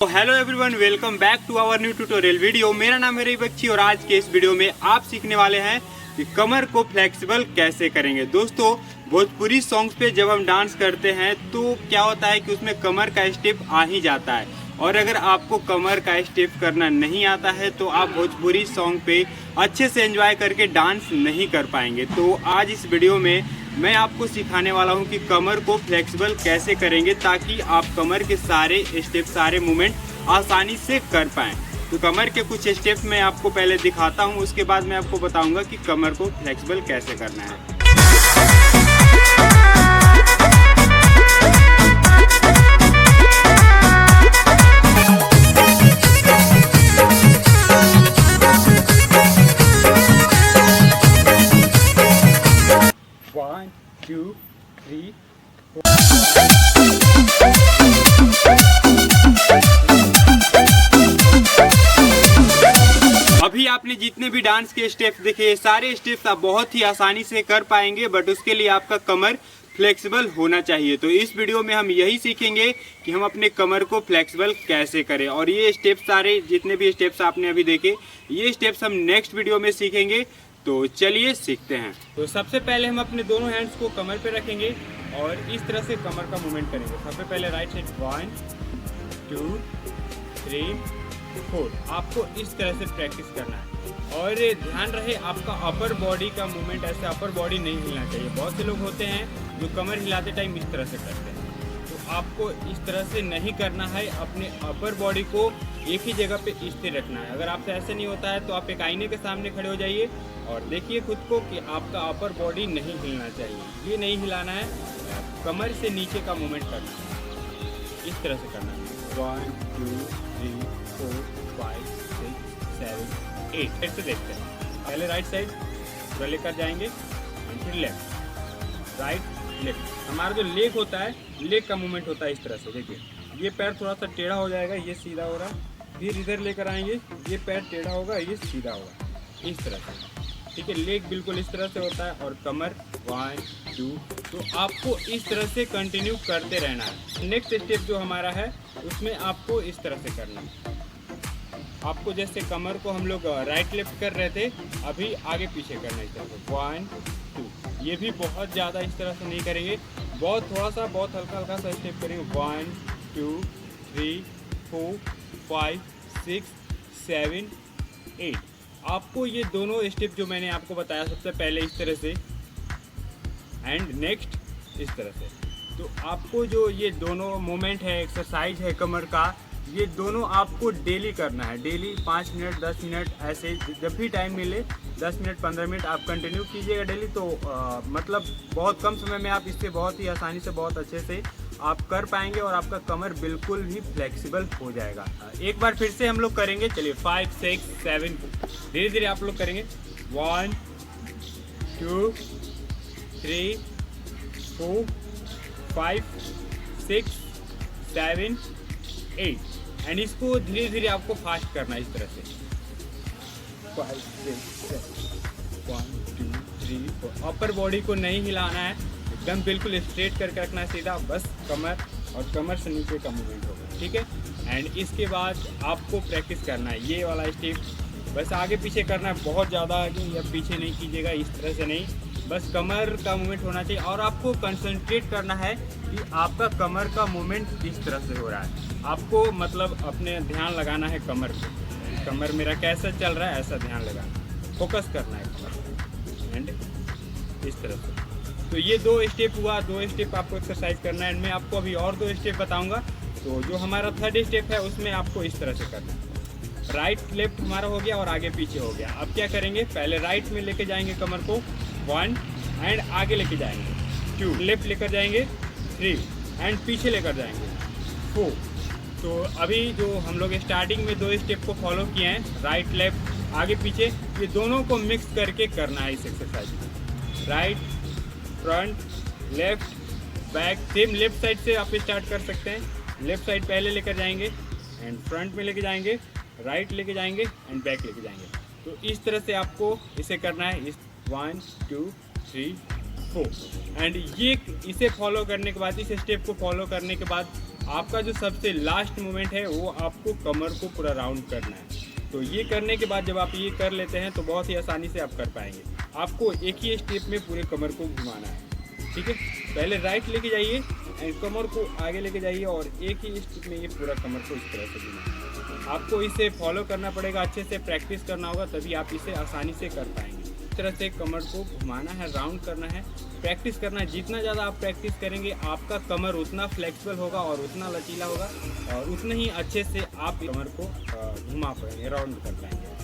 तो hello everyone, welcome back to our new tutorial video. मेरा नाम है रवि बख्शी और आज के इस वीडियो में आप सीखने वाले हैं कि कमर को फ्लेक्सिबल कैसे करेंगे। दोस्तों, भोजपुरी सॉन्ग्स पे जब हम डांस करते हैं तो क्या होता है कि उसमें कमर का स्टेप आ ही जाता है, और अगर आपको कमर का स्टेप करना नहीं आता है तो आप भोजपुरी सॉन्ग पे अच्छे से एंजॉय करके डांस नहीं कर पाएंगे। तो आज इस वीडियो में मैं आपको सिखाने वाला हूं कि कमर को फ्लेक्सिबल कैसे करेंगे ताकि आप कमर के सारे स्टेप, सारे मूवमेंट आसानी से कर पाएं। तो कमर के कुछ स्टेप्स मैं आपको पहले दिखाता हूं, उसके बाद मैं आपको बताऊंगा कि कमर को फ्लेक्सिबल कैसे करना है। One, two, three, four. अभी आपने जितने भी डांस के स्टेप्स देखे, सारे स्टेप्स आप बहुत ही आसानी से कर पाएंगे, बट उसके लिए आपका कमर फ्लेक्सिबल होना चाहिए। तो इस वीडियो में हम यही सीखेंगे कि हम अपने कमर को फ्लेक्सिबल कैसे करें। और ये स्टेप्स, सारे जितने भी स्टेप्स आपने अभी देखे, ये स्टेप्स हम नेक्स्ट वीडियो में सीखेंगे। तो चलिए सीखते हैं। तो सबसे पहले हम अपने दोनों हैंड्स को कमर पे रखेंगे और इस तरह से कमर का मूवमेंट करेंगे। सबसे पहले राइट साइड 1 2 3 4। आपको इस तरह से प्रैक्टिस करना है और ध्यान रहे आपका अपर बॉडी का मूवमेंट, ऐसे अपर बॉडी नहीं हिलना चाहिए। बहुत से लोग होते हैं जो कमर हिलाते टाइम इस तरह से करते हैं, तो आपको इस तरह से नहीं करना है। अपने अपर बॉडी को एक ही जगह पे स्थिर रखना है। अगर आपसे ऐसे नहीं होता है तो आप एक आईने के सामने खड़े हो जाइए और देखिए खुद को कि आपका अपर बॉडी नहीं हिलना चाहिए। ये नहीं हिलाना है, कमर से नीचे का मूवमेंट करना है, इस तरह से करना है। 1 2 3 4 5 6 7 8। ऐसे देखते हैं। पहले राइट साइड पूरा लेकर जाएंगे, फिर लेफ्ट, राइट लेफ्ट। हमारा जो लेग होता है, लेग का मूवमेंट होता है इस तरह से। देखिए ये पैर थोड़ा सा टेढ़ा हो जाएगा, ये सीधा हो रहा है, फिर इधर लेकर आएंगे, ये पैर टेढ़ा होगा, ये सीधा होगा, इस तरह से। ठीक है, लेग बिल्कुल इस तरह से होता है और कमर 1 2। तो आपको इस तरह से कंटिन्यू करते रहना है। नेक्स्ट स्टेप जो हमारा है उसमें आपको इस तरह से करना है। आपको जैसे कमर को हम लोग राइट लेफ्ट कर रहे थे, अभी आगे पीछे करना है इस तरह से 1 2। ये भी बहुत ज़्यादा इस तरह से नहीं करेंगे, बहुत थोड़ा सा, बहुत हल्का हल्का सा स्टेप करेंगे। 1 2 3 4 5 6 7 8। आपको ये दोनों स्टेप जो मैंने आपको बताया, सबसे पहले इस तरह से एंड नेक्स्ट इस तरह से। तो आपको जो ये दोनों मोमेंट है, एक्सरसाइज है कमर का, ये दोनों आपको डेली करना है। डेली 5 मिनट 10 मिनट ऐसे जब भी टाइम मिले, 10 मिनट 15 मिनट आप कंटिन्यू कीजिएगा डेली। तो मतलब बहुत कम समय में आप इससे बहुत ही आसानी से, बहुत अच्छे से आप कर पाएंगे और आपका कमर बिल्कुल भी फ्लेक्सिबल हो जाएगा। एक बार फिर से हम लोग करेंगे। चलिए 5 6 7, धीरे धीरे आप लोग करेंगे। 1 2 3 4 5 6 7 8। एंड इसको धीरे धीरे आपको फास्ट करना है इस तरह से। 5 6 7 1 2 3 4। अपर बॉडी को नहीं हिलाना है, एकदम बिल्कुल स्ट्रेट करके रखना है सीधा, बस कमर और कमर से नीचे का मूवमेंट होगा। ठीक है, एंड इसके बाद आपको प्रैक्टिस करना है ये वाला स्टेप, बस आगे पीछे करना है, बहुत ज़्यादा आगे या पीछे नहीं कीजिएगा, इस तरह से नहीं, बस कमर का मूवमेंट होना चाहिए। और आपको कंसंट्रेट करना है कि आपका कमर का मूवमेंट इस तरह से हो रहा है। आपको मतलब अपने ध्यान लगाना है कमर पे, कमर मेरा कैसा चल रहा है ऐसा ध्यान लगाना, फोकस करना है कमर एंड इस तरह से। तो ये 2 स्टेप हुआ, 2 स्टेप आपको एक्सरसाइज करना है। मैं आपको अभी और 2 स्टेप बताऊंगा। तो जो हमारा 3rd स्टेप है उसमें आपको इस तरह से करना है। राइट लेफ्ट हमारा हो गया और आगे पीछे हो गया। अब क्या करेंगे, पहले राइट में लेके जाएंगे कमर को 1 एंड आगे लेके जाएंगे 2, लेफ्ट लेकर जाएंगे 3 एंड पीछे लेकर जाएंगे 4। तो अभी जो हम लोग स्टार्टिंग में 2 स्टेप को फॉलो किए हैं, राइट लेफ्ट आगे पीछे, ये दोनों को मिक्स करके करना है इस एक्सरसाइज में। Right front left back, same left side से आप स्टार्ट कर सकते हैं। लेफ्ट साइड पहले लेकर जाएंगे एंड फ्रंट में लेके जाएंगे, राइट लेके जाएंगे एंड बैक लेके जाएंगे। तो इस तरह से आपको इसे करना है, इस 1 2 3 4। एंड ये इसे फॉलो करने के बाद, इस स्टेप को फॉलो करने के बाद आपका जो सबसे लास्ट मोमेंट है वो आपको कमर को पूरा राउंड करना है। तो ये करने के बाद जब आप ये कर लेते हैं तो बहुत ही आसानी से आप कर पाएंगे। आपको एक ही स्टेप में पूरे कमर को घुमाना है, ठीक है। पहले राइट लेके जाइए एंड कमर को आगे लेके जाइए और एक ही स्टेप में ये पूरा कमर को इस तरह से घुमाना है। आपको इसे फॉलो करना पड़ेगा, अच्छे से प्रैक्टिस करना होगा, तभी आप इसे आसानी से कर पाएंगे। इस तरह से कमर को घुमाना है, राउंड करना है, प्रैक्टिस करना है। जितना ज़्यादा आप प्रैक्टिस करेंगे आपका कमर उतना फ्लेक्सिबल होगा और उतना लचीला होगा और उतना ही अच्छे से आप कमर को घुमा पाएंगे, राउंड कर पाएंगे।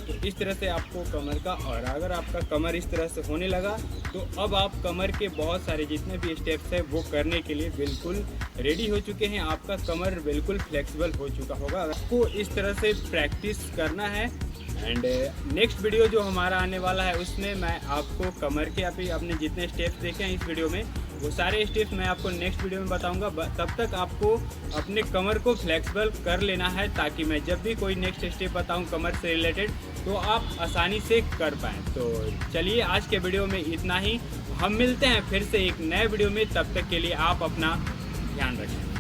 तो इस तरह से आपको कमर का, और अगर आपका कमर इस तरह से होने लगा तो अब आप कमर के बहुत सारे जितने भी स्टेप्स हैं वो करने के लिए बिल्कुल रेडी हो चुके हैं। आपका कमर बिल्कुल फ्लेक्सिबल हो चुका होगा। आपको इस तरह से प्रैक्टिस करना है। एंड नेक्स्ट वीडियो जो हमारा आने वाला है उसमें मैं आपको कमर के अभी अपने जितने स्टेप्स देखे हैं इस वीडियो में वो सारे स्टेप्स मैं आपको नेक्स्ट वीडियो में बताऊंगा। तब तक आपको अपने कमर को फ्लेक्सिबल कर लेना है ताकि मैं जब भी कोई नेक्स्ट स्टेप बताऊं कमर से रिलेटेड तो आप आसानी से कर पाएँ। तो चलिए आज के वीडियो में इतना ही। हम मिलते हैं फिर से एक नए वीडियो में, तब तक के लिए आप अपना ध्यान रखें।